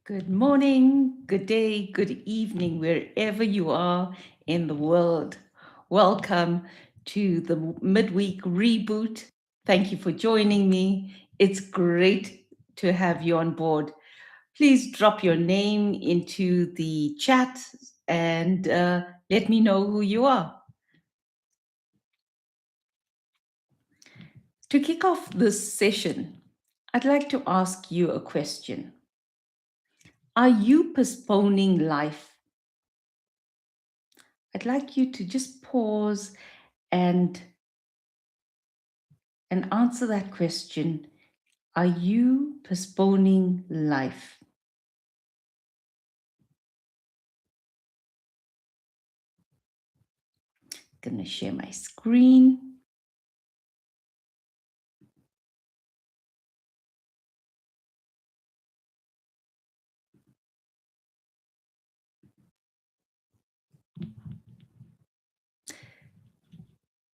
Good morning, good day, good evening, wherever you are in the world. Welcome to the midweek reboot. Thank you for joining me. It's great to have you on board. Please drop your name into the chat and let me know who you are. To kick off this session, I'd like to ask you a question. Are you postponing life? I'd like you to just pause and answer that question. Are you postponing life? I'm going to share my screen.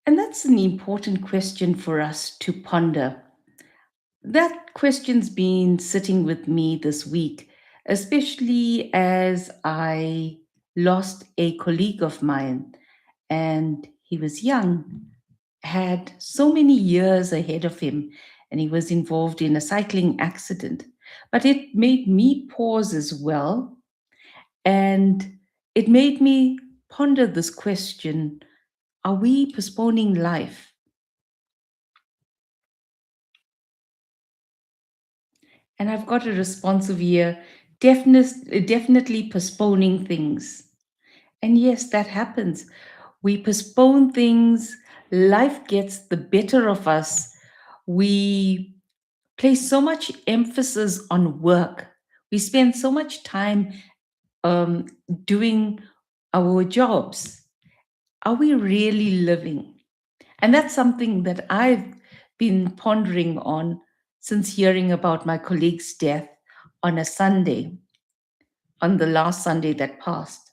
And that's an important question for us to ponder. That question's been sitting with me this week, especially as I lost a colleague of mine, and he was young, had so many years ahead of him, and he was involved in a cycling accident. But it made me pause as well, and it made me ponder this question: are we postponing life? And I've got a response of here: definitely postponing things. And yes, that happens. We postpone things, life gets the better of us. We place so much emphasis on work. We spend so much time um, doing our jobs. Are we really living? And that's something that I've been pondering on since hearing about my colleague's death on a Sunday, on the last Sunday that passed.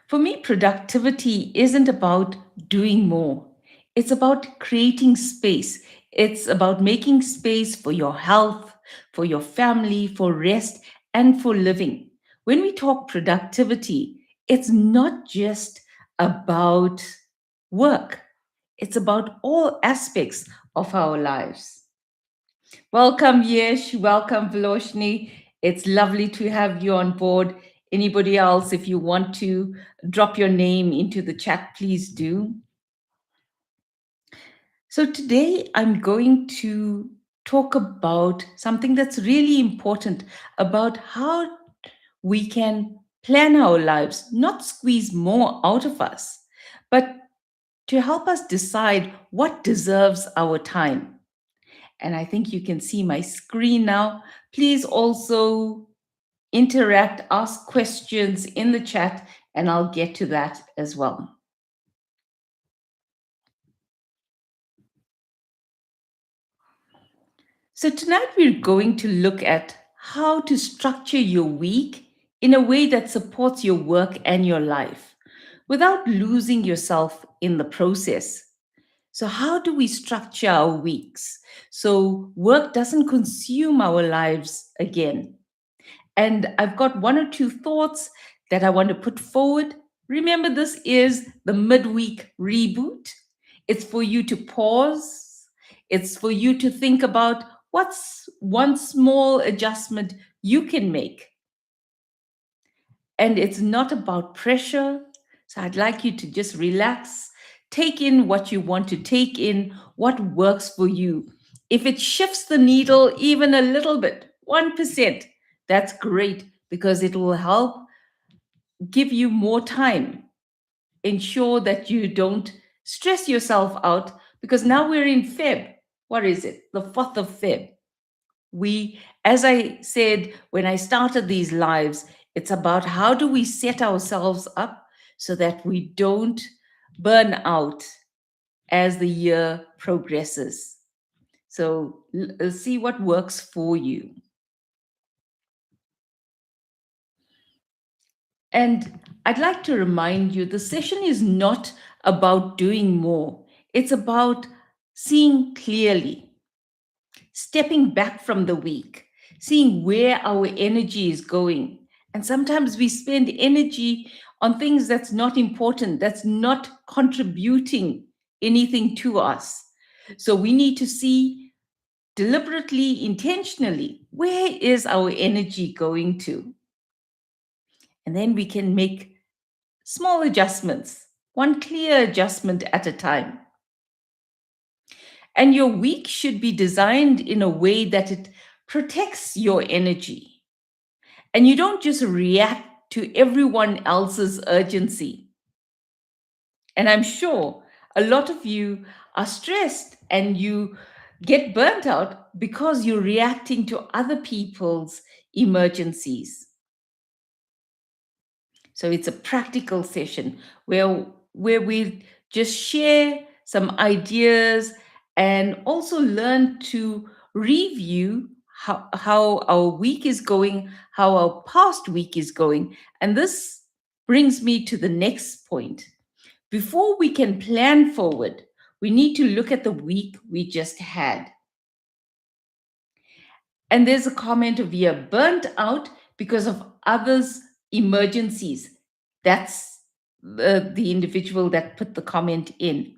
For me, productivity isn't about doing more, it's about creating space. It's about making space for your health, for your family, for rest, and for living. When we talk productivity, it's not just about work, it's about all aspects of our lives. Welcome, Yesh. Welcome, Veloshni. It's lovely to have you on board. Anybody else, if you want to drop your name into the chat, please do. So, today I'm going to talk about something that's really important about how we can plan our lives, not squeeze more out of us, but to help us decide what deserves our time. And I think you can see my screen now. Please also interact, ask questions in the chat, and I'll get to that as well. So, tonight we're going to look at how to structure your week in a way that supports your work and your life without losing yourself in the process. So, how do we structure our weeks so work doesn't consume our lives again? And I've got one or two thoughts that I want to put forward. Remember, this is the midweek reboot. It's for you to pause, it's for you to think about what's one small adjustment you can make. And it's not about pressure. So I'd like you to just relax, take in what you want to take in, what works for you. If it shifts the needle even a little bit, 1%, that's great because it will help give you more time. Ensure that you don't stress yourself out because now we're in Feb. What is it? The 4th of Feb. We, as I said when I started these lives, it's about how do we set ourselves up so that we don't burn out as the year progresses. So see what works for you. And I'd like to remind you the session is not about doing more, it's about seeing clearly. stepping back from the week, seeing where our energy is going. And sometimes we spend energy on things that's not important, that's not contributing anything to us. So we need to see deliberately, intentionally, where is our energy going to? And then we can make small adjustments, one clear adjustment at a time. And your week should be designed in a way that it protects your energy. And you don't just react to everyone else's urgency. And I'm sure a lot of you are stressed and you get burnt out because you're reacting to other people's emergencies. So it's a practical session where we just share some ideas and also learn to review how our week is going, how our past week is going. And this brings me to the next point. Before we can plan forward, we need to look at the week we just had. And there's a comment of we are burnt out because of others' emergencies. That's the individual that put the comment in.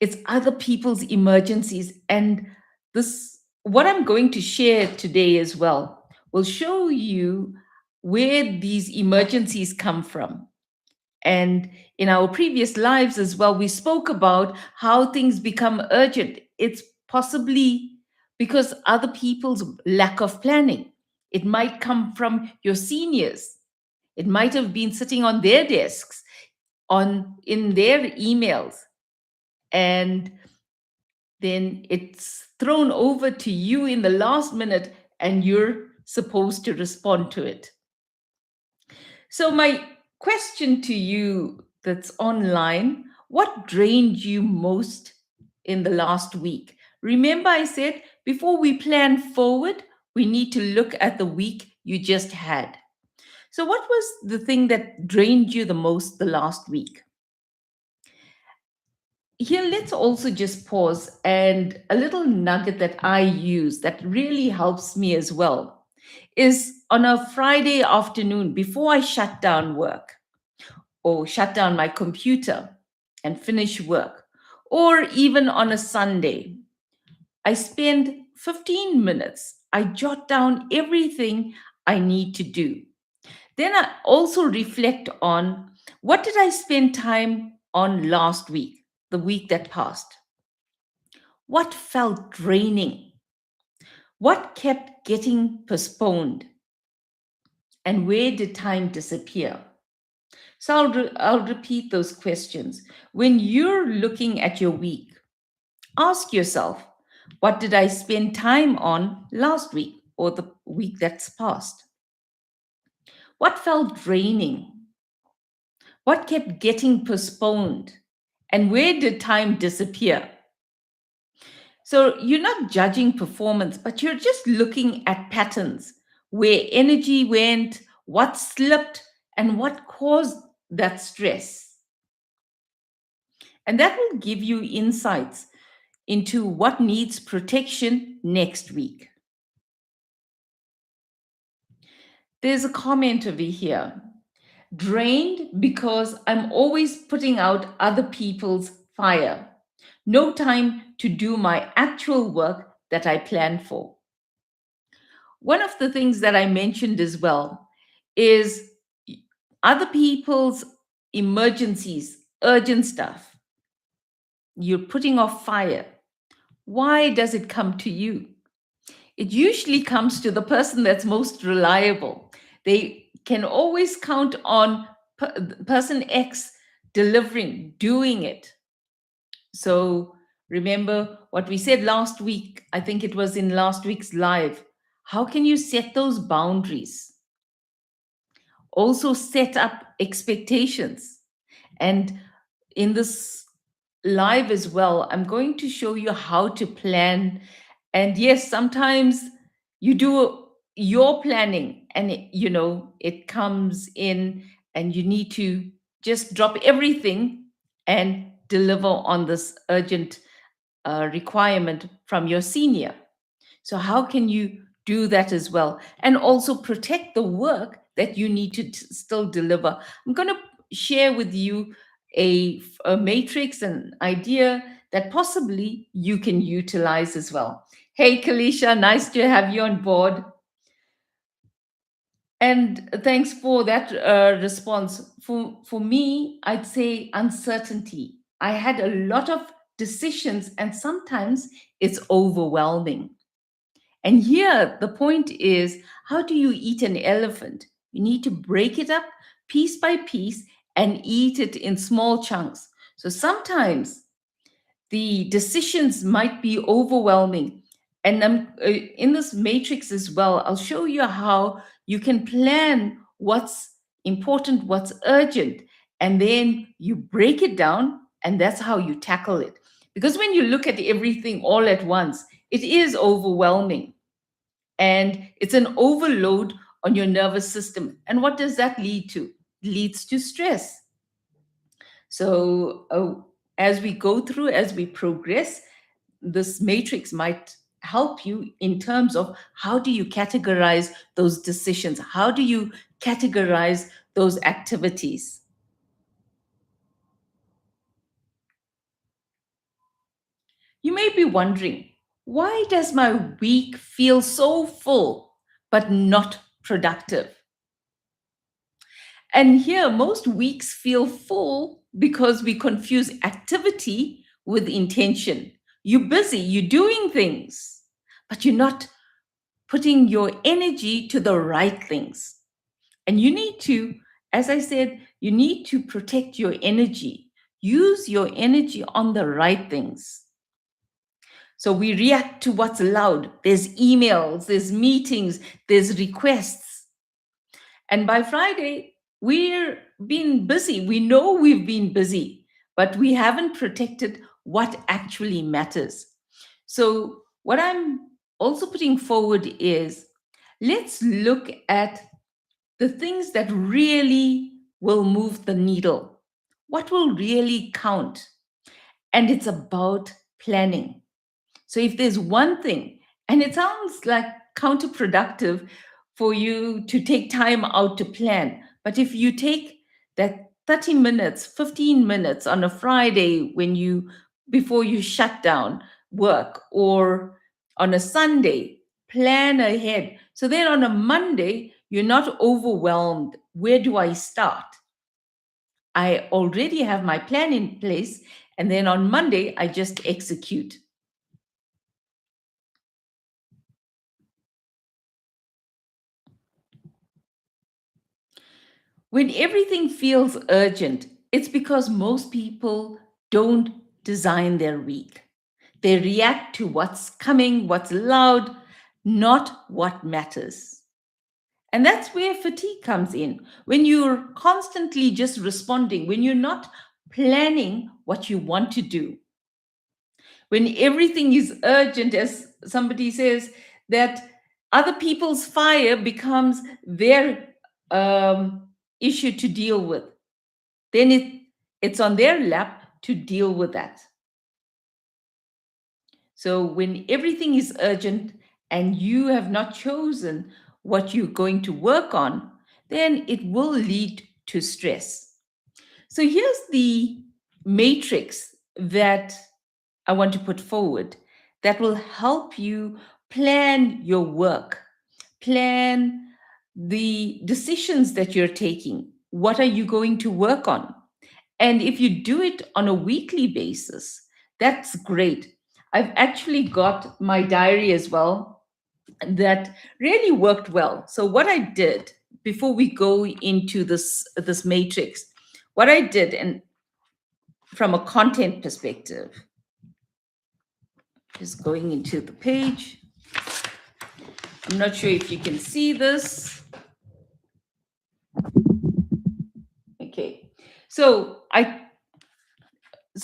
It's other people's emergencies. And this, what I'm going to share today as well, will show you where these emergencies come from. And in our previous lives as well, we spoke about how things become urgent. It's possibly because other people's lack of planning. It might come from your seniors. It might have been sitting on their desks, on in their emails, and then it's thrown over to you in the last minute, and you're supposed to respond to it. So, my question to you that's online: what drained you most in the last week? Remember, I said before we plan forward, we need to look at the week you just had. So, what was the thing that drained you the most the last week? Here, let's also just pause, and a little nugget that I use that really helps me as well is on a Friday afternoon before I shut down work or shut down my computer and finish work, or even on a Sunday, I spend 15 minutes. I jot down everything I need to do. Then I also reflect on what did I spend time on last week, the week that passed? What felt draining? What kept getting postponed? And where did time disappear? So I'll repeat those questions. When you're looking at your week, ask yourself, what did I spend time on last week or the week that's passed? What felt draining? What kept getting postponed? And where did time disappear? So you're not judging performance, but you're just looking at patterns where energy went, what slipped, and what caused that stress. And that will give you insights into what needs protection next week. There's a comment over here: drained because I'm always putting out other people's fire. No time to do my actual work that I planned for. One of the things that I mentioned as well is other people's emergencies, urgent stuff. You're putting off fire. Why does it come to you? It usually comes to the person that's most reliable. They can always count on person X delivering, doing it. So remember what we said last week. I think it was in last week's live. How can you set those boundaries? Also, set up expectations. And in this live as well, I'm going to show you how to plan. And yes, sometimes you do your planning and it comes in and you need to just drop everything and deliver on this urgent requirement from your senior. So, how can you do that as well? And also protect the work that you need to still deliver. I'm going to share with you a matrix, an idea that possibly you can utilize as well. Hey, Kalisha, nice to have you on board. And thanks for that response. For me, I'd say uncertainty. I had a lot of decisions, and sometimes it's overwhelming. And here, the point is, how do you eat an elephant? You need to break it up piece by piece and eat it in small chunks. So sometimes the decisions might be overwhelming. And in this matrix as well, I'll show you how you can plan what's important, what's urgent, and then you break it down, and that's how you tackle it. Because when you look at everything all at once, it is overwhelming and it's an overload on your nervous system. And what does that lead to? Leads to stress. So, as we go through, as we progress, this matrix might help you in terms of how do you categorize those decisions? How do you categorize those activities? You may be wondering, why does my week feel so full but not productive? And here, most weeks feel full because we confuse activity with intention. You're busy, you're doing things, but you're not putting your energy to the right things. And you need to, as I said, you need to protect your energy. Use your energy on the right things. So we react to what's loud. There's emails, there's meetings, there's requests. And by Friday, we're been busy. We know we've been busy, but we haven't protected what actually matters. So, what I'm also putting forward is let's look at the things that really will move the needle. What will really count? And it's about planning. So if there's one thing, and it sounds like counterproductive for you to take time out to plan, but if you take that 30 minutes, 15 minutes on a Friday before you shut down work, or on a Sunday, plan ahead. So then on a Monday, you're not overwhelmed. Where do I start? I already have my plan in place. And then on Monday, I just execute. When everything feels urgent, it's because most people don't design their week. They react to what's coming, what's loud, not what matters. And that's where fatigue comes in. When you're constantly just responding, when you're not planning what you want to do, when everything is urgent, as somebody says, that other people's fire becomes their issue to deal with, then it's on their lap to deal with that. So when everything is urgent and you have not chosen what you're going to work on, then it will lead to stress. So here's the matrix that I want to put forward that will help you plan your work, plan the decisions that you're taking. What are you going to work on? And if you do it on a weekly basis, that's great. I've actually got my diary as well that really worked well. So what I did before we go into this matrix, what I did, and from a content perspective, just going into the page. I'm not sure if you can see this. Okay. So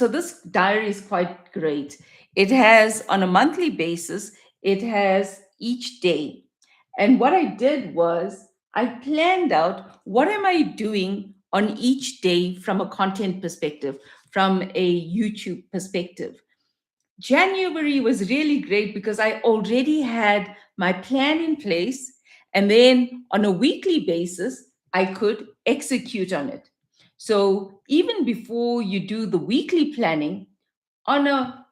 this diary is quite great. It has, on a monthly basis, it has each day. And what I did was I planned out what am I doing on each day from a content perspective, from a YouTube perspective. January was really great because I already had my plan in place. And then on a weekly basis, I could execute on it. So even before you do the weekly planning, on a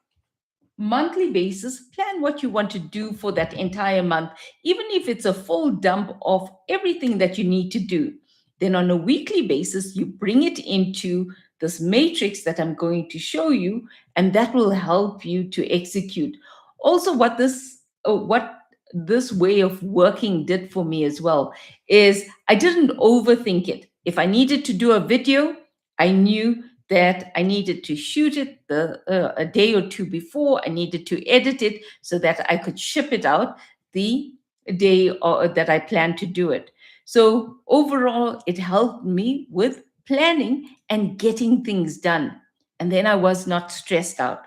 monthly basis, plan what you want to do for that entire month, even if it's a full dump of everything that you need to do. Then on a weekly basis, you bring it into this matrix that I'm going to show you, and that will help you to execute. Also, what this way of working did for me as well is I didn't overthink it. If I needed to do a video, I knew that I needed to shoot it a day or two before. I needed to edit it so that I could ship it out the day that I planned to do it. So overall, it helped me with planning and getting things done. And then I was not stressed out.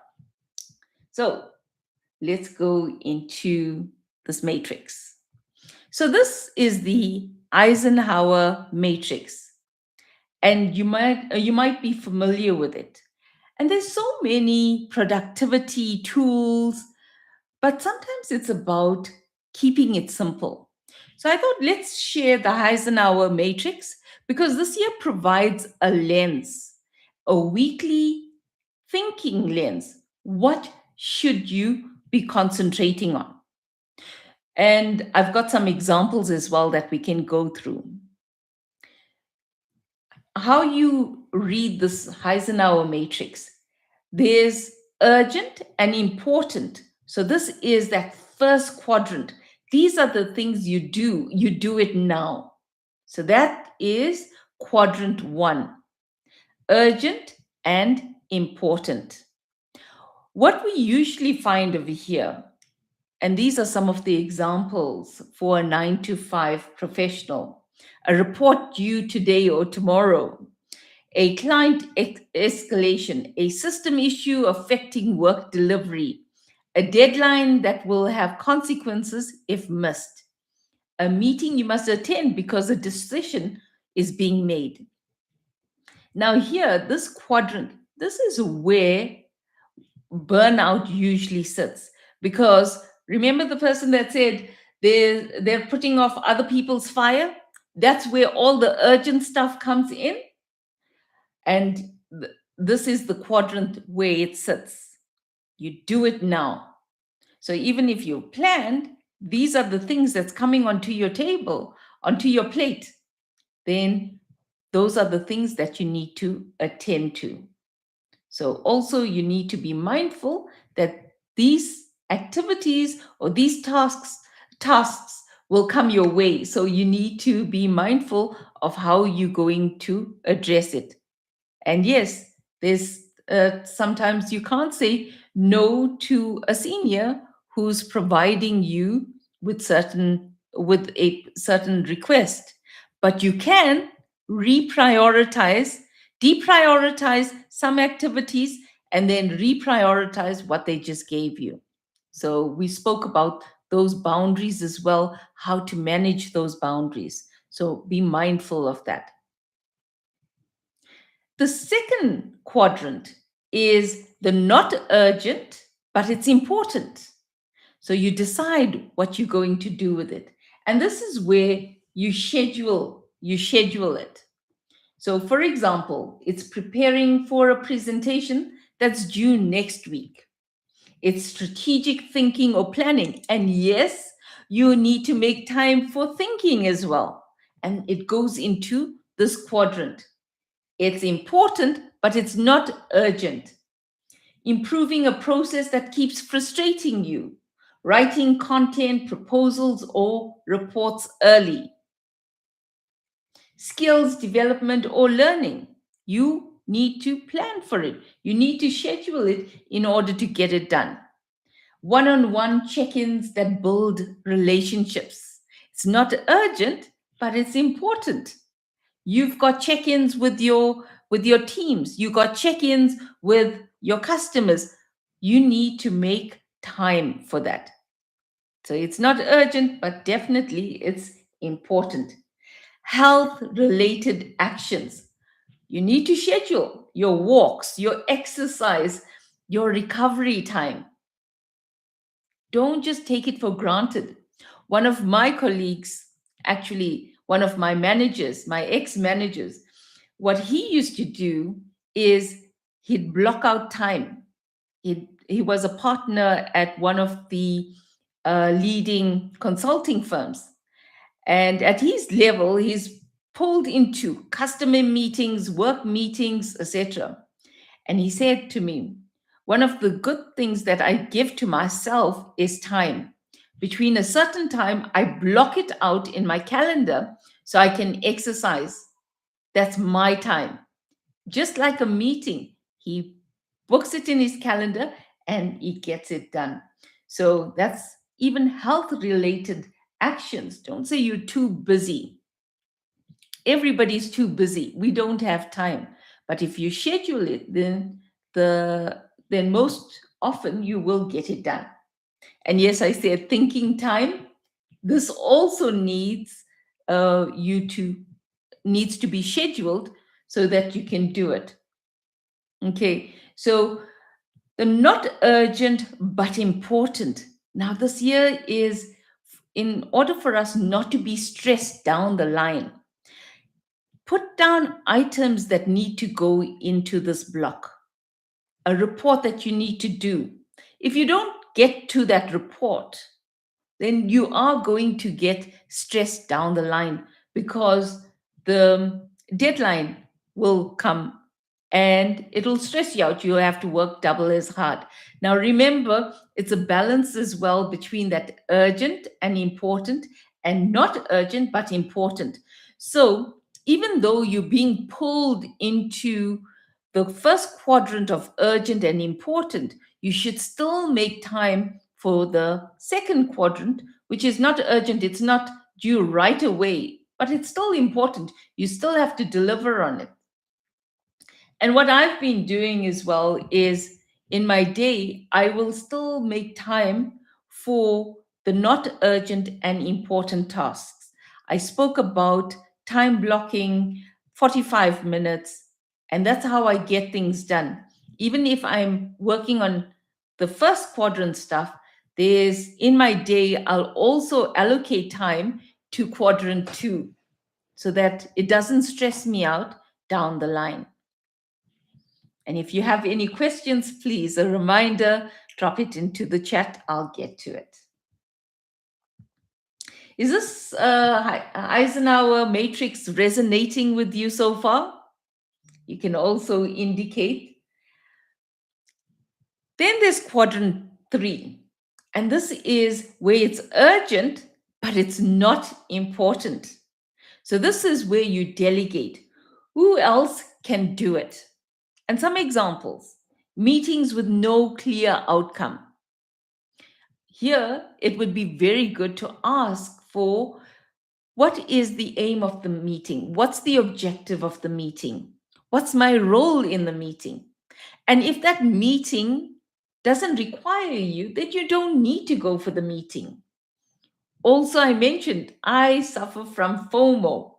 So let's go into this matrix. So this is the Eisenhower matrix, and you might be familiar with it. And there's so many productivity tools, but sometimes it's about keeping it simple. So I thought let's share the Eisenhower matrix because this year provides a lens, a weekly thinking lens. What should you be concentrating on? And I've got some examples as well that we can go through. How you read this Eisenhower matrix, there's urgent and important. So this is that first quadrant. These are the things you do it now. So that is quadrant one, urgent and important. What we usually find over here, and these are some of the examples for a 9 to 5 professional, a report due today or tomorrow, a client escalation, a system issue affecting work delivery, a deadline that will have consequences if missed, a meeting you must attend because a decision is being made. Now, here, this quadrant, this is where burnout usually sits. Because remember the person that said they're putting off other people's fire? That's where all the urgent stuff comes in. And this is the quadrant where it sits. You do it now. So even if you planned, these are the things that's coming onto your table, onto your plate. Then those are the things that you need to attend to. So also you need to be mindful that these activities or these tasks will come your way. So you need to be mindful of how you're going to address it. And yes, there's sometimes you can't say no to a senior who's providing you with a certain request, but you can reprioritize, deprioritize some activities, and then reprioritize what they just gave you. So we spoke about those boundaries as well, how to manage those boundaries. So be mindful of that. The second quadrant is the not urgent, but it's important. So you decide what you're going to do with it. And this is where you schedule it. So for example, it's preparing for a presentation that's due next week. It's strategic thinking or planning. And yes, you need to make time for thinking as well. And it goes into this quadrant. It's important, but it's not urgent. Improving a process that keeps frustrating you. Writing content, proposals, or reports early. Skills development or learning. You need to plan for it. You need to schedule it in order to get it done. One-on-one check-ins that build relationships. It's not urgent, but it's important. You've got check-ins with your teams. You got check-ins with your customers. You need to make time for that. So it's not urgent, but definitely it's important. Health related actions. You need to schedule your walks, your exercise, your recovery time. Don't just take it for granted. One of my colleagues, actually, one of my managers, my ex managers, what he used to do is he'd block out time. He was a partner at one of the leading consulting firms. And at his level, he's pulled into customer meetings, work meetings, etc. And he said to me, one of the good things that I give to myself is time. Between a certain time, I block it out in my calendar so I can exercise. That's my time. Just like a meeting, he books it in his calendar and he gets it done. So that's even health related actions. Don't say you're too busy. Everybody's too busy. We don't have time. But if you schedule it, the then most often you will get it done. And yes, I said thinking time. This also you to needs to be scheduled so that you can do it. Okay, so the not urgent but important. Now, this year is in order for us not to be stressed down the line. Put down items that need to go into this block, a report that you need to do. If you don't get to that report, then you are going to get stressed down the line because the deadline will come and it'll stress you out. You'll have to work double as hard. Now, remember, it's a balance as well between that urgent and important and not urgent but important. So, even though you're being pulled into the first quadrant of urgent and important, you should still make time for the second quadrant, which is not urgent, it's not due right away, but it's still important. You still have to deliver on it. And what I've been doing as well is in my day, I will still make time for the not urgent and important tasks. I spoke about time blocking 45 minutes, and that's how I get things done. Even if I'm working on the first quadrant stuff, there's in my day, I'll also allocate time to quadrant two so that it doesn't stress me out down the line. And if you have any questions, please, a reminder, drop it into the chat. I'll get to it. Is this Eisenhower matrix resonating with you so far? You can also indicate. Then there's quadrant three. And this is where it's urgent, but it's not important. So this is where you delegate. Who else can do it? And some examples: meetings with no clear outcome. Here, it would be very good to ask for what is the aim of the meeting? What's the objective of the meeting? What's my role in the meeting? And if that meeting doesn't require you, then you don't need to go for the meeting. Also, I mentioned I suffer from FOMO.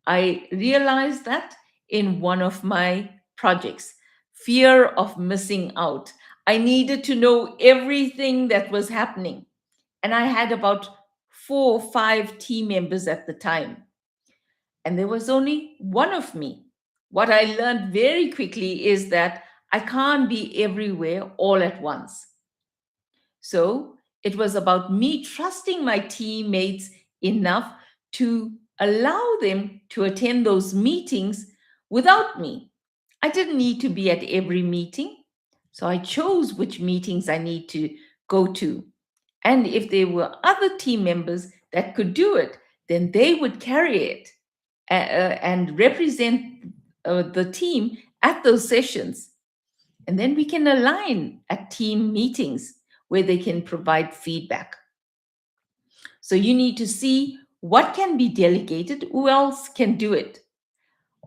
I realized that in one of my projects, fear of missing out. I needed to know everything that was happening. And I had about 4 or 5 team members at the time. And there was only one of me. What I learned very quickly is that I can't be everywhere all at once. So it was about me trusting my teammates enough to allow them to attend those meetings without me. I didn't need to be at every meeting. So I chose which meetings I need to go to. And if there were other team members that could do it, then they would carry it and represent the team at those sessions. And then we can align at team meetings where they can provide feedback. So you need to see what can be delegated, who else can do it.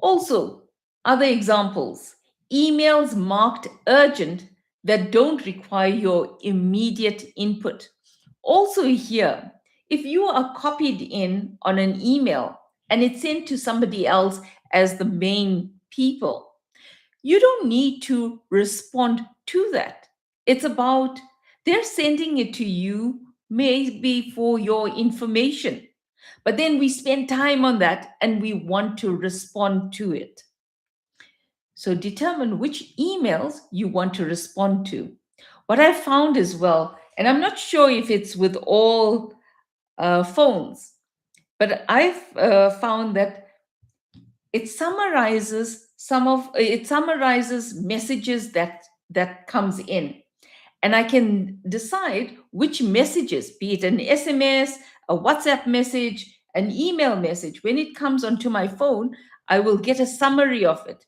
Also, other examples: emails marked urgent that don't require your immediate input. Also, here, if you are copied in on an email and it's sent to somebody else as the main people, You don't need to respond to that. It's about they're sending it to you maybe for your information. But then we spend time on that and we want to respond to it. So determine which emails you want to respond to. What I found as well, and I'm not sure if it's with all phones, but I've found that it summarizes messages that comes in, and I can decide which messages, be it an SMS, a WhatsApp message, an email message, when it comes onto my phone, I will get a summary of it.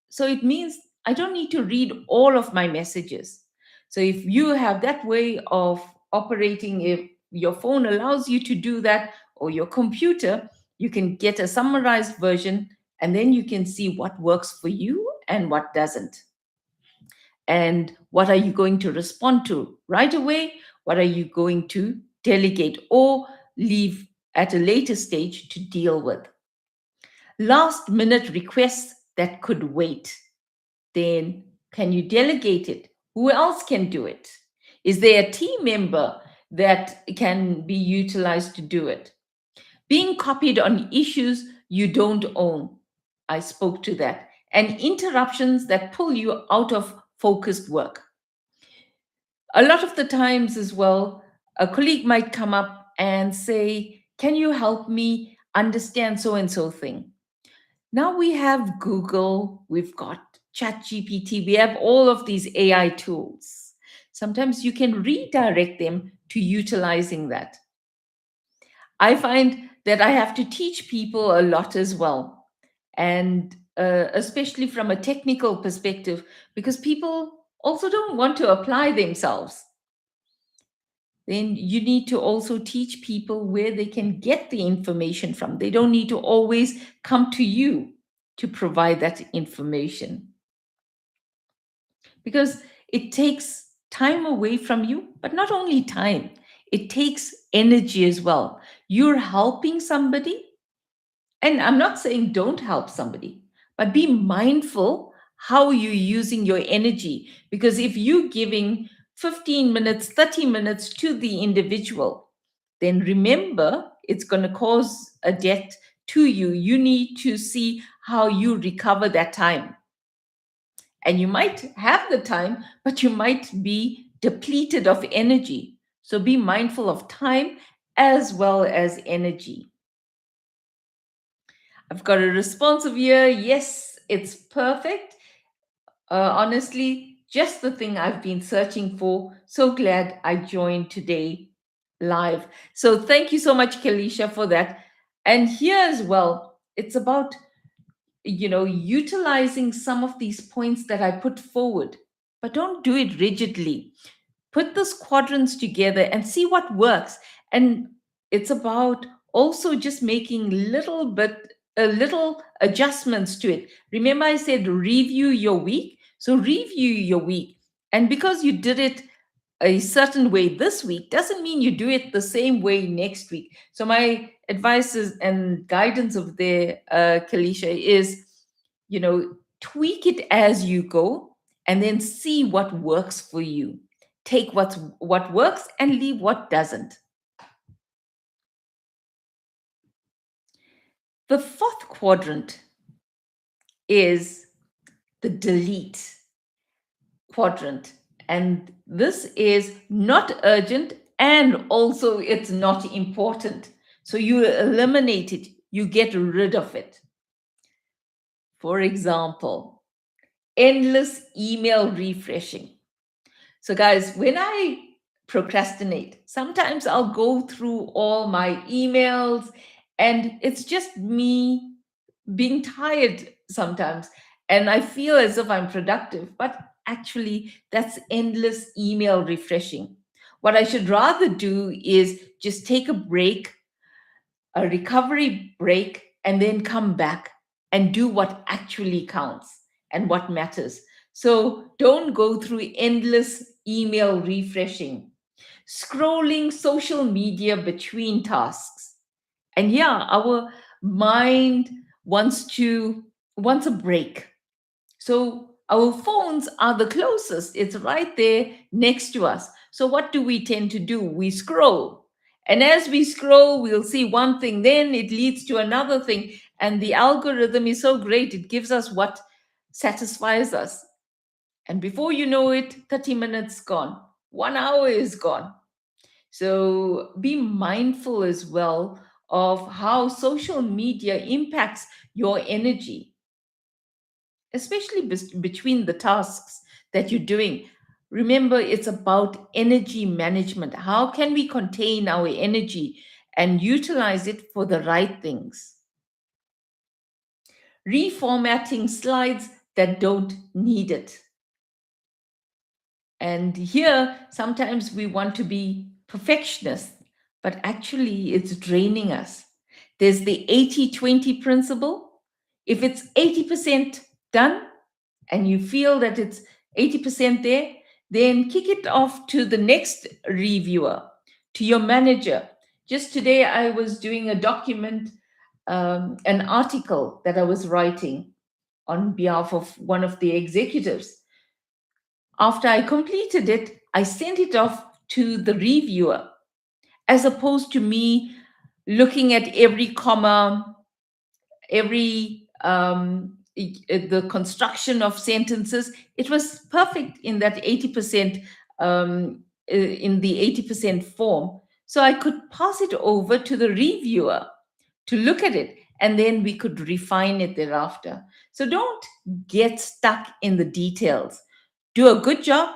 So it means I don't need to read all of my messages. So if you have that way of operating, if your phone allows you to do that, or your computer, you can get a summarized version, and then you can see what works for you and what doesn't. And what are you going to respond to right away? What are you going to delegate or leave at a later stage to deal with? Last minute requests that could wait, then can you delegate it? Who else can do it? Is there a team member that can be utilized to do it? Being copied on issues you don't own. I spoke to that. And interruptions that pull you out of focused work. A lot of the times, as well, a colleague might come up and say, "Can you help me understand so and so thing?" Now we have Google, we've got ChatGPT, we have all of these AI tools. Sometimes you can redirect them to utilizing that. I find that I have to teach people a lot as well, and especially from a technical perspective, because people also don't want to apply themselves. Then you need to also teach people where they can get the information from. They don't need to always come to you to provide that information, because it takes time away from you, but not only time, it takes energy as well. You're helping somebody, and I'm not saying don't help somebody, but be mindful how you're using your energy. Because if you're giving 15 minutes, 30 minutes to the individual, then remember it's going to cause a debt to you. You need to see how you recover that time. And you might have the time, but you might be depleted of energy. So be mindful of time as well as energy. I've got a response of here. Yes, it's perfect. Honestly, just the thing I've been searching for. So glad I joined today live. So thank you so much, Kalisha, for that. And here as well, it's about utilizing some of these points that I put forward, but don't do it rigidly. Put those quadrants together and see what works. And it's about also just making little adjustments to it. Remember, I said review your week. So review your week. And because you did it a certain way this week doesn't mean you do it the same way next week. So my advice is and guidance of the Kalisha is, tweak it as you go, and then see what works for you. Take what works and leave what doesn't. The fourth quadrant is the delete quadrant. And this is not urgent, and also it's not important. So you eliminate it, you get rid of it. For example, endless email refreshing. So, guys, when I procrastinate, sometimes I'll go through all my emails, and it's just me being tired sometimes. And I feel as if I'm productive, but actually, that's endless email refreshing. What I should rather do is just take a break, a recovery break, and then come back and do what actually counts and what matters. So don't go through endless email refreshing, scrolling social media between tasks. And yeah, our mind wants a break. So Our phones are the closest, it's right there next to us. So, what do we tend to do? We scroll. And as we scroll, we'll see one thing, then it leads to another thing. And the algorithm is so great, it gives us what satisfies us. And before you know it, 30 minutes gone, 1 hour is gone. So be mindful as well of how social media impacts your energy, especially between the tasks that you're doing. Remember, it's about energy management. How can we contain our energy and utilize it for the right things? Reformatting slides that don't need it. And here, sometimes we want to be perfectionists, but actually, it's draining us. There's the 80-20 principle. If it's 80% done and you feel that it's 80% there, then kick it off to the next reviewer, to your manager. Just today, I was doing a document, an article that I was writing on behalf of one of the executives. After I completed it, I sent it off to the reviewer, as opposed to me looking at every comma, every the construction of sentences. It was perfect in that 80%, in the 80% form. So I could pass it over to the reviewer to look at it, and then we could refine it thereafter. So don't get stuck in the details. Do a good job,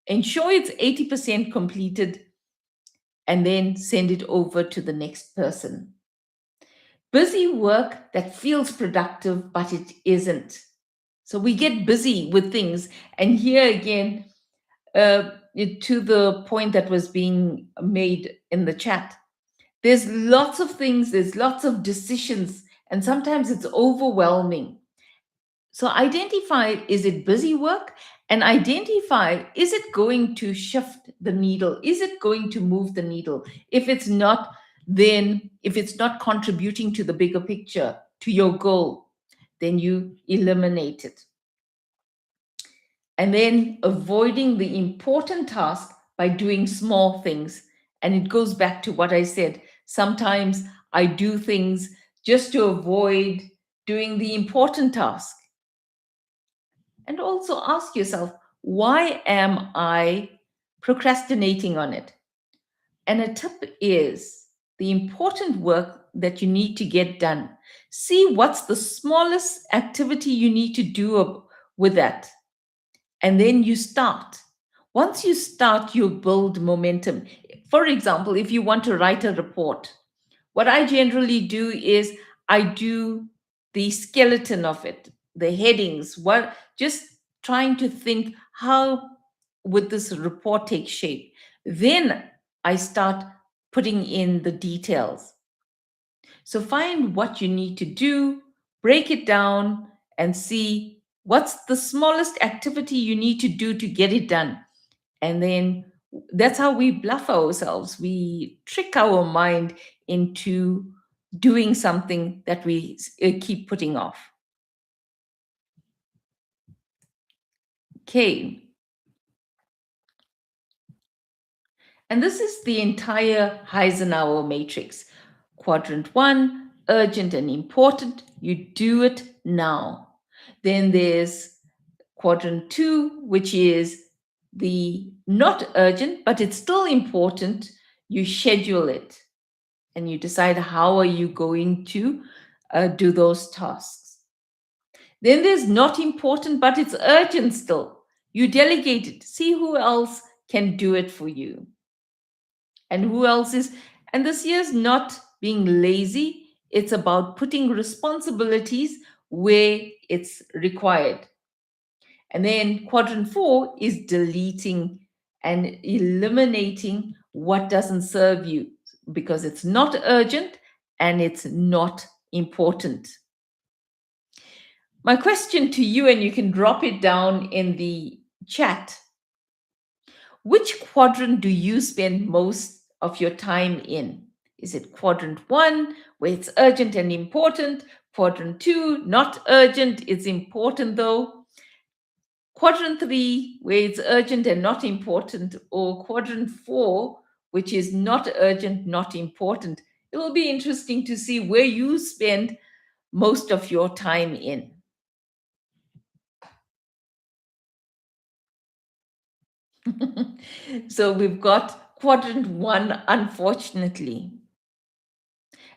ensure it's 80% completed, and then send it over to the next person. Busy work that feels productive, but it isn't. So we get busy with things. And here again, to the point that was being made in the chat, there's lots of things, there's lots of decisions, and sometimes it's overwhelming. So identify, is it busy work? And identify, is it going to shift the needle? Is it going to move the needle? If it's not, then if it's not contributing to the bigger picture, to your goal, then you eliminate it. And then avoiding the important task by doing small things. And it goes back to what I said. Sometimes I do things just to avoid doing the important task. And also ask yourself, why am I procrastinating on it? And a tip is the important work that you need to get done. See what's the smallest activity you need to do with that. And then you start. Once you start, you build momentum. For example, if you want to write a report, what I generally do is I do the skeleton of it, the headings, what just trying to think how would this report take shape. Then I start putting in the details. So find what you need to do, break it down, and see what's the smallest activity you need to do to get it done. And then that's how we bluff ourselves. We trick our mind into doing something that we keep putting off. Okay. And this is the entire Eisenhower matrix. Quadrant one, urgent and important. You do it now. Then there's quadrant two, which is the not urgent, but it's still important. You schedule it and you decide how are you going to do those tasks. Then there's not important, but it's urgent still. You delegate it. See who else can do it for you. And who else is. And this year's not being lazy. It's about putting responsibilities where it's required. And then quadrant four is deleting and eliminating what doesn't serve you because it's not urgent and it's not important. My question to you, and you can drop it down in the chat, which quadrant do you spend most of your time in? Is it quadrant one, where it's urgent and important? Quadrant two, not urgent, it's important though? Quadrant three, where it's urgent and not important, or quadrant four, which is not urgent, not important. It will be interesting to see where you spend most of your time in. So we've got quadrant one, unfortunately.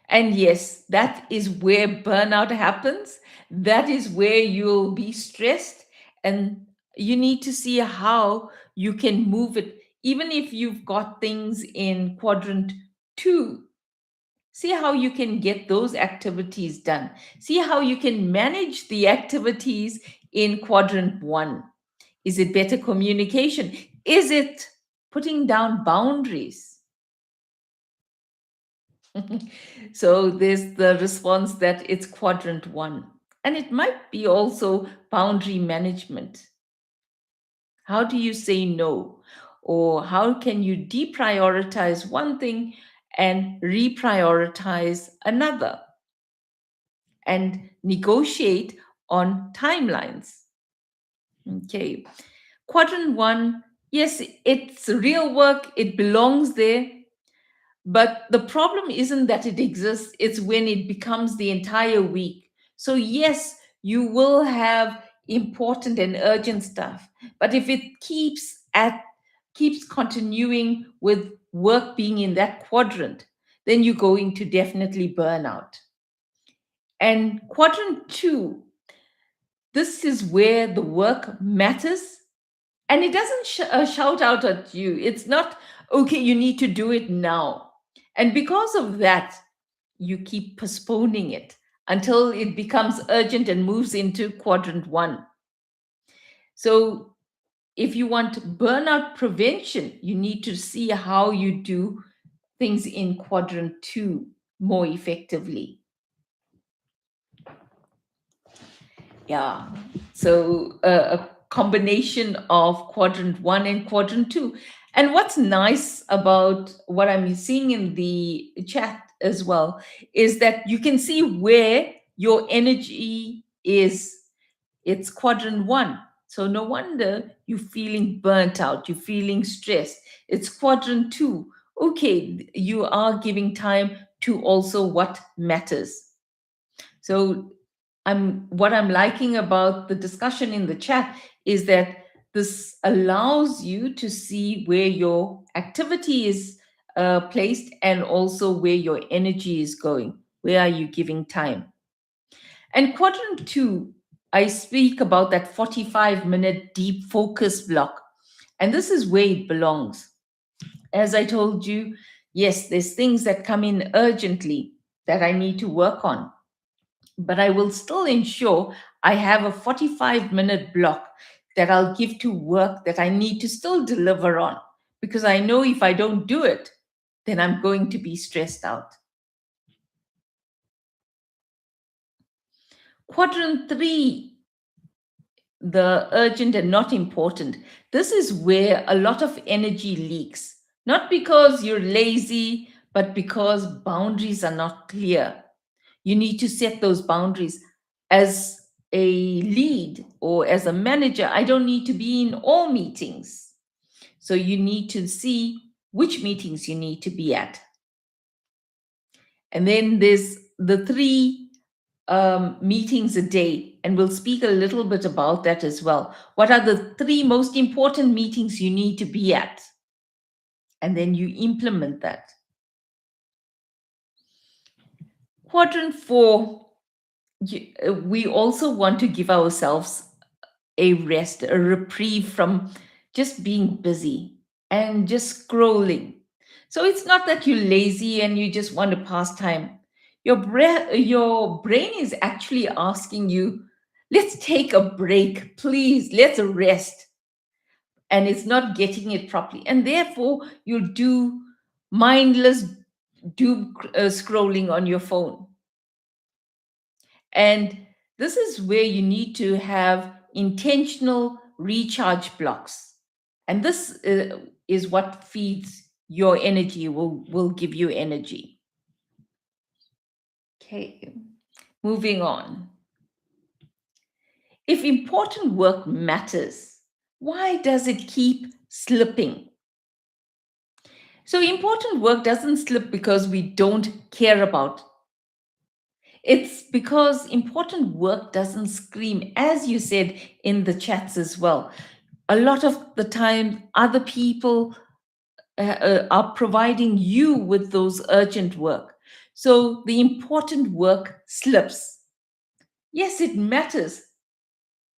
And yes, that is where burnout happens. That is where you'll be stressed. And you need to see how you can move it. Even if you've got things in quadrant two, see how you can get those activities done. See how you can manage the activities in quadrant one. Is it better communication? Is it putting down boundaries? So there's the response that it's quadrant one. And it might be also boundary management. How do you say no? Or how can you deprioritize one thing and reprioritize another and negotiate on timelines? Okay. Quadrant one, yes, it's real work, it belongs there. But the problem isn't that it exists, it's when it becomes the entire week. So, yes, you will have important and urgent stuff, but if it keeps continuing with work being in that quadrant, then you're going to definitely burn out. And quadrant two, this is where the work matters, and it doesn't shout out at you. It's not, okay, you need to do it now. And because of that, you keep postponing it until it becomes urgent and moves into quadrant one. So, if you want burnout prevention, you need to see how you do things in quadrant two more effectively. Yeah. So, a combination of quadrant one and quadrant two. And what's nice about what I'm seeing in the chat as well is that you can see where your energy is. It's quadrant one. So, no wonder you're feeling burnt out, you're feeling stressed. It's quadrant two. Okay, you are giving time to also what matters. So, what I'm liking about the discussion in the chat is that this allows you to see where your activity is placed and also where your energy is going. Where are you giving time? And quadrant two, I speak about that 45-minute deep focus block. And this is where it belongs. As I told you, yes, there's things that come in urgently that I need to work on, but I will still ensure I have a 45-minute block that I'll give to work that I need to still deliver on, because I know if I don't do it, then I'm going to be stressed out. Quadrant three, the urgent and not important. This is where a lot of energy leaks, not because you're lazy, but because boundaries are not clear. You need to set those boundaries. As a lead or as a manager, I don't need to be in all meetings. So you need to see which meetings you need to be at. And then there's the three meetings a day, and we'll speak a little bit about that as well. What are the three most important meetings you need to be at? And then you implement that. Quadrant four, we also want to give ourselves a rest, a reprieve from just being busy and just scrolling. So it's not that you're lazy and you just want to pass time. Your brain is actually asking you, let's take a break, please, let's rest. And it's not getting it properly. And therefore, you'll do mindless scrolling on your phone. And this is where you need to have intentional recharge blocks. And this is what feeds your energy, will give you energy. Okay, moving on. If important work matters, why does it keep slipping? So, important work doesn't slip because we don't care about. It's because important work doesn't scream, as you said in the chats as well. A lot of the time, other people are providing you with those urgent work. So the important work slips. Yes, it matters,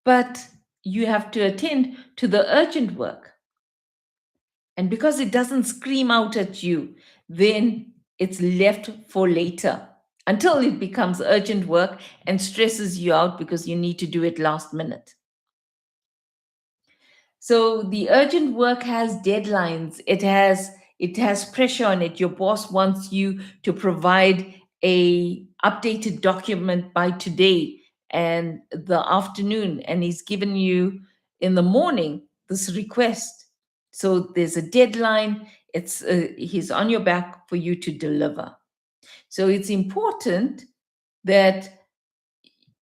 but you have to attend to the urgent work. And because it doesn't scream out at you, then it's left for later until it becomes urgent work and stresses you out because you need to do it last minute. So the urgent work has deadlines. It has pressure on it. Your boss wants you to provide a updated document by today and the afternoon, and he's given you in the morning this request. So there's a deadline. It's he's on your back for you to deliver. So it's important that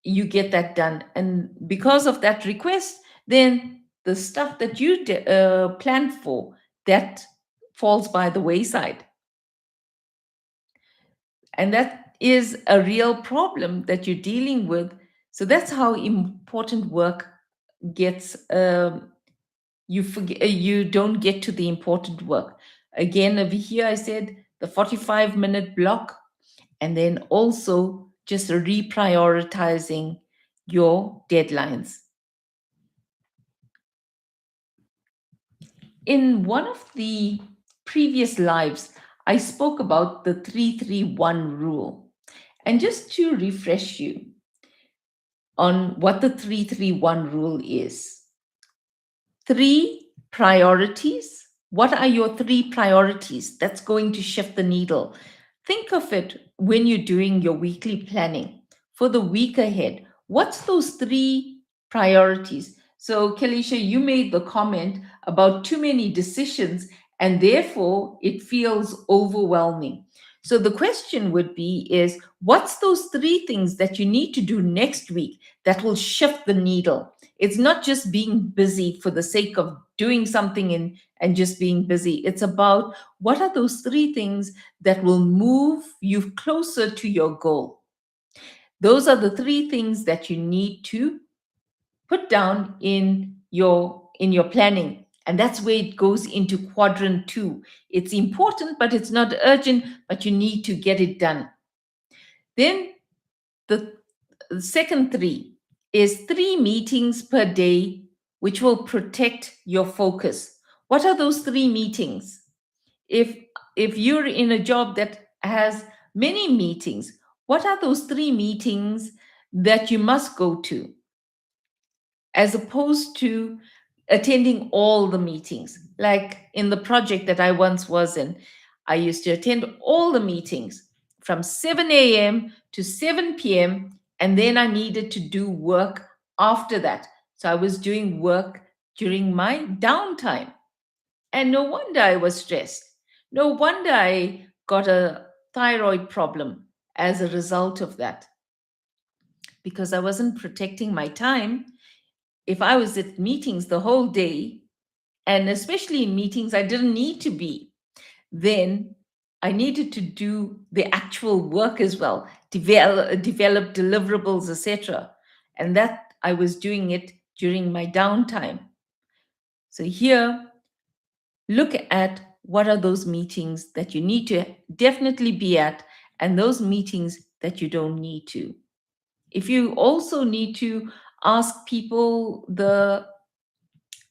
you get that done. And because of that request, then the stuff that you planned for, that falls by the wayside. And that is a real problem that you're dealing with. So that's how important work gets, you forget, you don't get to the important work. Again, over here, I said the 45-minute block, and then also just reprioritizing your deadlines. In one of the previous lives, I spoke about the 331 rule. And just to refresh you on what the 331 rule is: three priorities. What are your three priorities that's going to shift the needle? Think of it when you're doing your weekly planning for the week ahead. What's those three priorities? So, Kelisha, you made the comment about too many decisions and therefore it feels overwhelming. So the question would be is what's those three things that you need to do next week that will shift the needle? It's not just being busy for the sake of doing something and just being busy. It's about what are those three things that will move you closer to your goal. Those are the three things that you need to put down in your planning. And that's where it goes into quadrant 2. It's important, but it's not urgent, but you need to get it done. Then the second 3 is 3 meetings per day, which will protect your focus. What are those 3 meetings? If you're in a job that has many meetings, what are those 3 meetings that you must go to, as opposed to attending all the meetings? Like in the project that I once was in, I used to attend all the meetings from 7 a.m. to 7 p.m. And then I needed to do work after that. So I was doing work during my downtime. And no wonder I was stressed. No wonder I got a thyroid problem as a result of that, because I wasn't protecting my time. If I was at meetings the whole day, and especially in meetings I didn't need to be, then I needed to do the actual work as well, develop deliverables, etc. And that I was doing it during my downtime. So here, look at what are those meetings that you need to definitely be at, and those meetings that you don't need to. If you also need to ask people, the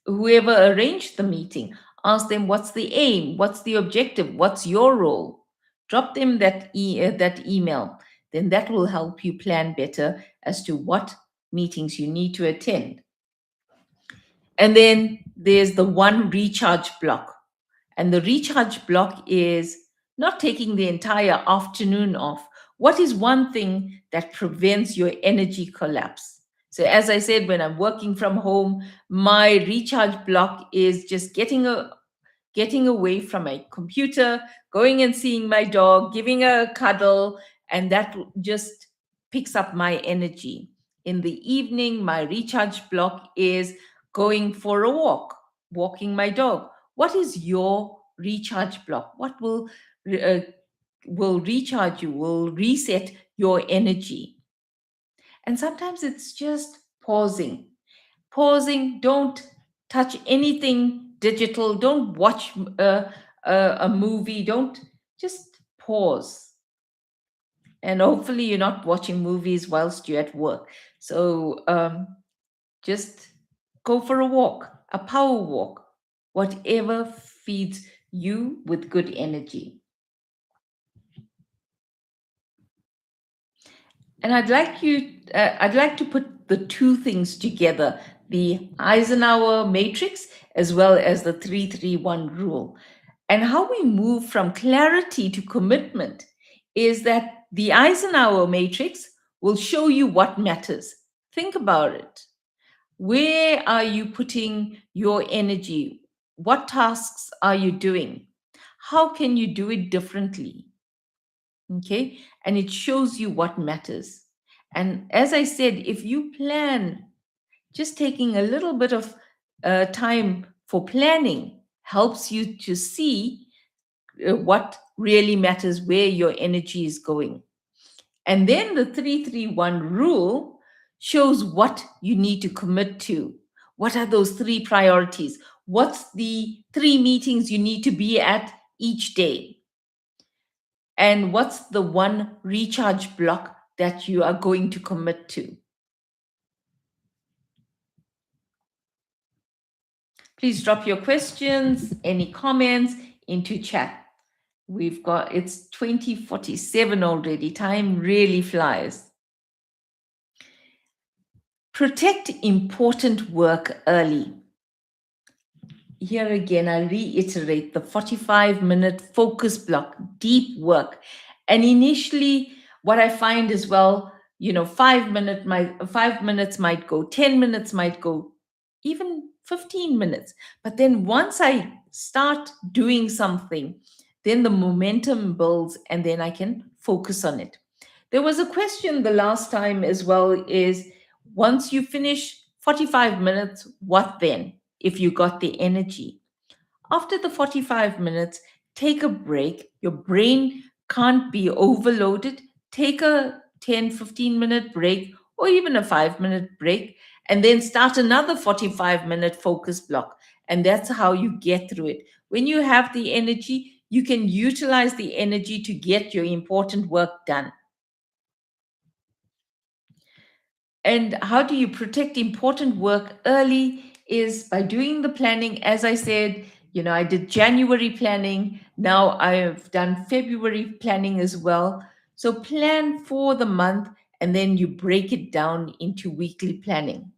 whoever arranged the meeting, ask them what's the aim, what's the objective, what's your role. Drop them that email. Then that will help you plan better as to what meetings you need to attend. And then there's the one recharge block. And the recharge block is not taking the entire afternoon off. What is one thing that prevents your energy collapse? So, as I said, when I'm working from home, my recharge block is just getting away from my computer, going and seeing my dog, giving a cuddle, and that just picks up my energy. In the evening, my recharge block is going for a walk, walking my dog. What is your recharge block? What will recharge you, will reset your energy? And sometimes it's just pausing. Pausing, don't touch anything digital, don't watch a movie, don't, just pause. And hopefully you're not watching movies whilst you're at work. So just go for a walk, a power walk, whatever feeds you with good energy. And I'd like to put the two things together, the Eisenhower matrix as well as the 331 rule. And how we move from clarity to commitment is that the Eisenhower matrix will show you what matters. Think about it. Where are you putting your energy? What tasks are you doing? How can you do it differently? Okay. And it shows you what matters. And as I said, if you plan, just taking a little bit of time for planning helps you to see what really matters, where your energy is going. And then the 331 rule shows what you need to commit to. What are those three priorities? What's the three meetings you need to be at each day? And what's the one recharge block that you are going to commit to? Please drop your questions, any comments into chat. We've got, it's 2047 already. Time really flies. Protect important work early. Here again, I reiterate the 45-minute focus block, deep work. And initially, what I find is, well, 5 minutes might go, 10 minutes might go, even 15 minutes. But then once I start doing something, then the momentum builds and then I can focus on it. There was a question the last time as well, is once you finish 45 minutes, what then? If you got the energy. After the 45 minutes, take a break. Your brain can't be overloaded. Take a 10-15 minute break or even a 5 minute break, and then start another 45-minute focus block. And that's how you get through it. When you have the energy, you can utilize the energy to get your important work done. And how do you protect important work early is by doing the planning. As I said, I did January planning. Now I've done February planning as well. So plan for the month and then you break it down into weekly planning.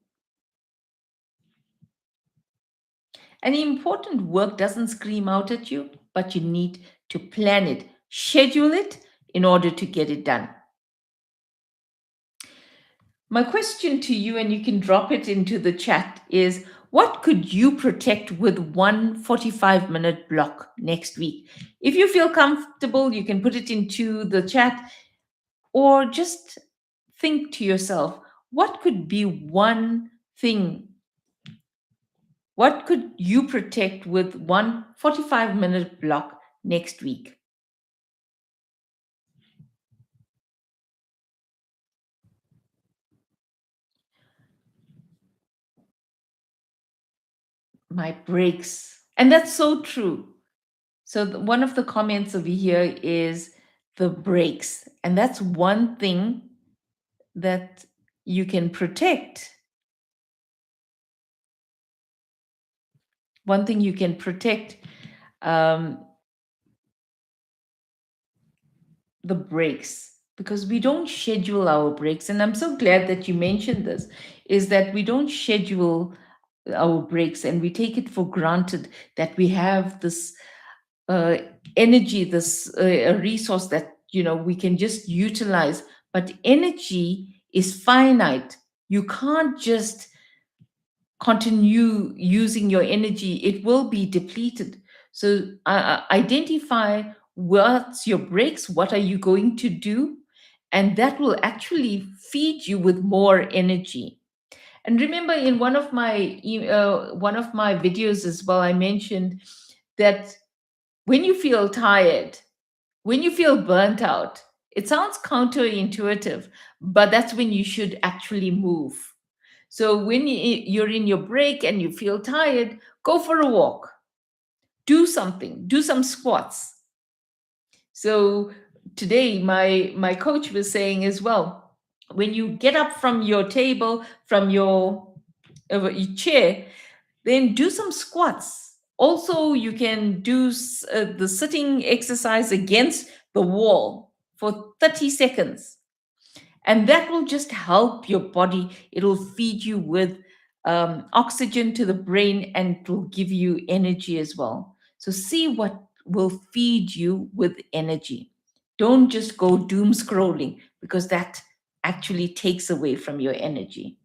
And important work doesn't scream out at you, but you need to plan it, schedule it in order to get it done. My question to you, and you can drop it into the chat, is what could you protect with one 45-minute block next week? If you feel comfortable, you can put it into the chat or just think to yourself, what could be one thing? What could you protect with one 45-minute block next week? My breaks. And that's so true. So one of the comments over here is the breaks. And that's one thing that you can protect. One thing you can protect, um, the breaks, because we don't schedule our breaks. And I'm so glad that you mentioned this, is that we don't schedule our breaks and we take it for granted that we have this uh, energy, this a resource that we can just utilize. But energy is finite. You can't just continue using your energy. It will be depleted. So identify what's your breaks, what are you going to do, and that will actually feed you with more energy. And remember, in one of my videos as well, I mentioned that when you feel tired, when you feel burnt out, it sounds counterintuitive, but that's when you should actually move. So when you're in your break and you feel tired, go for a walk, do something, do some squats. So today, my coach was saying as well, when you get up from your table, from your chair, then do some squats. Also, you can do the sitting exercise against the wall for 30 seconds. And that will just help your body. It'll feed you with oxygen to the brain, and it will give you energy as well. So, see what will feed you with energy. Don't just go doom scrolling, because that actually takes away from your energy.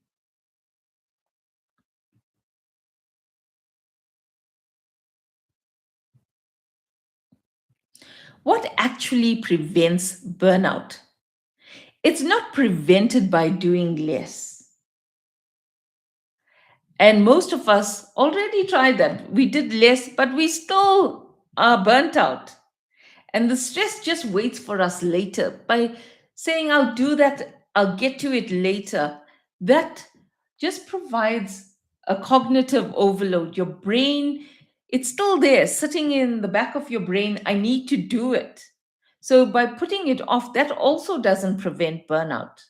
What actually prevents burnout? It's not prevented by doing less. And most of us already tried that. We did less, but we still are burnt out. And the stress just waits for us later by saying, I'll do that, I'll get to it later. That just provides a cognitive overload. Your brain, it's still there, sitting in the back of your brain. I need to do it. So by putting it off, that also doesn't prevent burnout.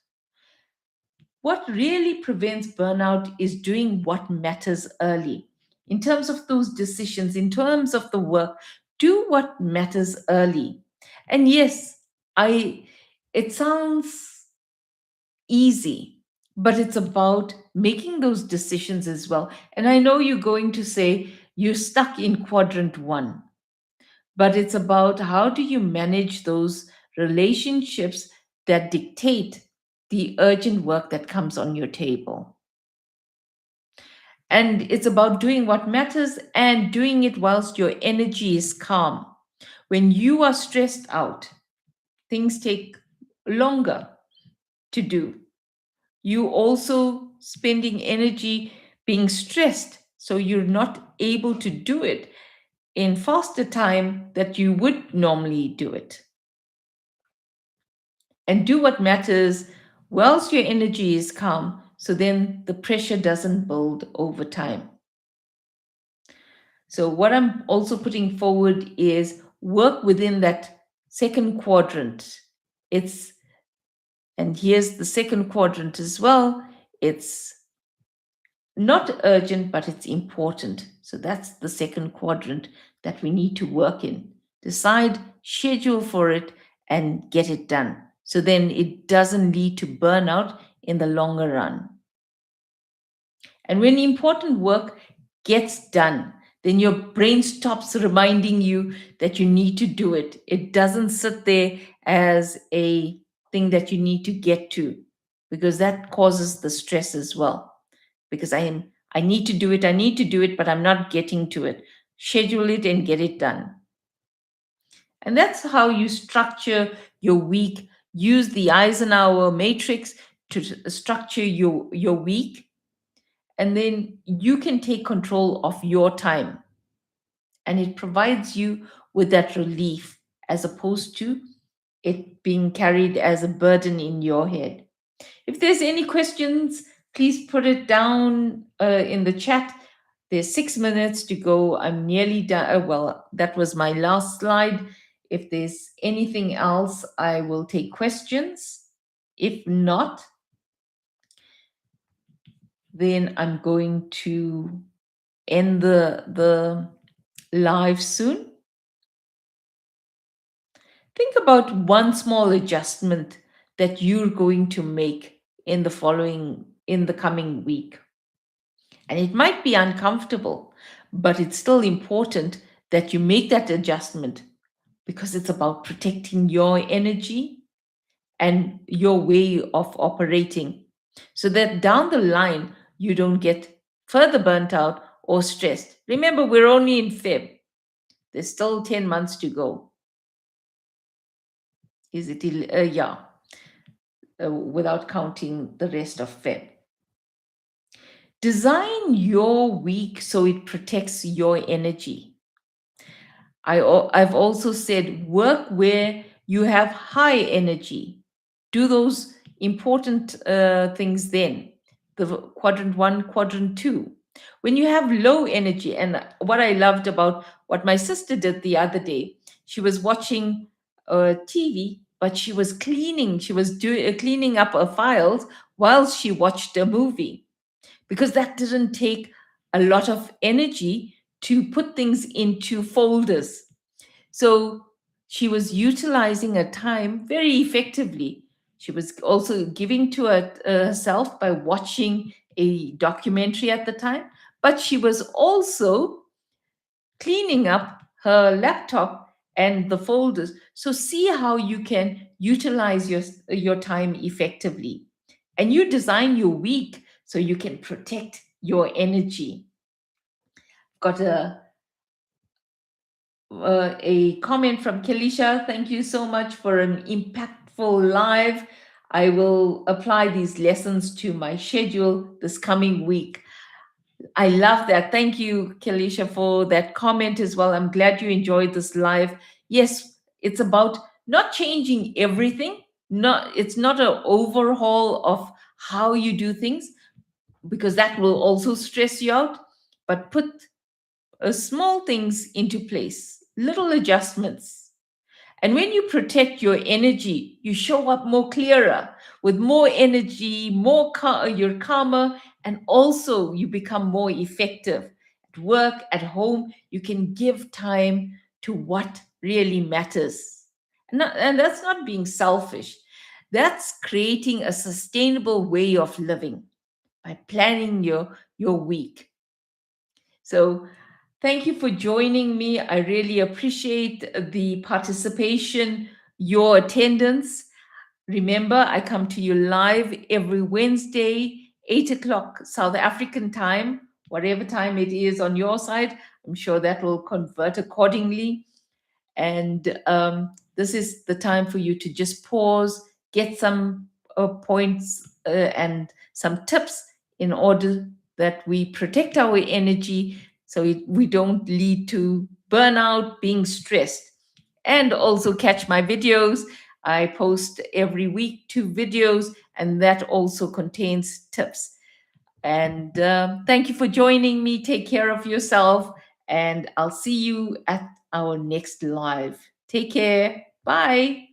What really prevents burnout is doing what matters early. In terms of those decisions, in terms of the work, do what matters early. And yes, I it sounds easy, but it's about making those decisions as well. And I know you're going to say you're stuck in quadrant 1, but it's about how do you manage those relationships that dictate the urgent work that comes on your table. And it's about doing what matters and doing it whilst your energy is calm. When you are stressed out, things take longer to do. You also spending energy being stressed, so you're not able to do it in faster time that you would normally do it. And do what matters whilst your energy is calm, so then the pressure doesn't build over time. So, what I'm also putting forward is work within that second quadrant. It's, and here's the second quadrant as well. It's not urgent, but it's important. So, that's the second quadrant that we need to work in. Decide, schedule for it, and get it done. So then it doesn't lead to burnout in the longer run. And when important work gets done, then your brain stops reminding you that you need to do it. It doesn't sit there as a thing that you need to get to, because that causes the stress as well. Because I need to do it, I need to do it, but I'm not getting to it. Schedule it and get it done. And that's how you structure your week. Use the Eisenhower matrix to structure your week, and then you can take control of your time. And it provides you with that relief as opposed to it being carried as a burden in your head. If there's any questions, please put it down in the chat. There's 6 minutes to go. I'm nearly done. Well, that was my last slide. If there's anything else, I will take questions. If not, then I'm going to end the live soon. Think about one small adjustment that you're going to make in the coming week. And it might be uncomfortable, but it's still important that you make that adjustment, because it's about protecting your energy and your way of operating, so that down the line you don't get further burnt out or stressed. Remember, we're only in Feb. There's still 10 months to go. Is it? Yeah. without counting the rest of Feb. Design your week so it protects your energy. I've also said work where you have high energy. Do those important things then, the quadrant one, quadrant two. When you have low energy, and what I loved about what my sister did the other day, she was watching TV, but she was cleaning. She was cleaning up her files while she watched a movie because that didn't take a lot of energy to put things into folders. So she was utilizing her time very effectively. She was also giving to herself by watching a documentary at the time, but she was also cleaning up her laptop and the folders. So see how you can utilize your time effectively. And you design your week so you can protect your energy. Got a comment from Kelisha. Thank you so much for an impactful live. I will apply these lessons to my schedule this coming week. I love that. Thank you, Kelisha, for that comment as well. I'm glad you enjoyed this live. Yes, it's about not changing everything. It's not an overhaul of how you do things, because that will also stress you out, but put small things into place, little adjustments. And when you protect your energy, you show up more clearer, with more energy, you're calmer, and also you become more effective at work, at home. You can give time to what really matters. And that's not being selfish. That's creating a sustainable way of living by planning your week. So thank you for joining me. I really appreciate the participation, your attendance. Remember, I come to you live every Wednesday, 8 o'clock South African time, whatever time it is on your side. I'm sure that will convert accordingly. And this is the time for you to just pause, get some points and some tips in order that we protect our energy so we don't lead to burnout, being stressed. And also catch my videos. I post every week 2 videos, and that also contains tips. And thank you for joining me. Take care of yourself, and I'll see you at our next live. Take care. Bye.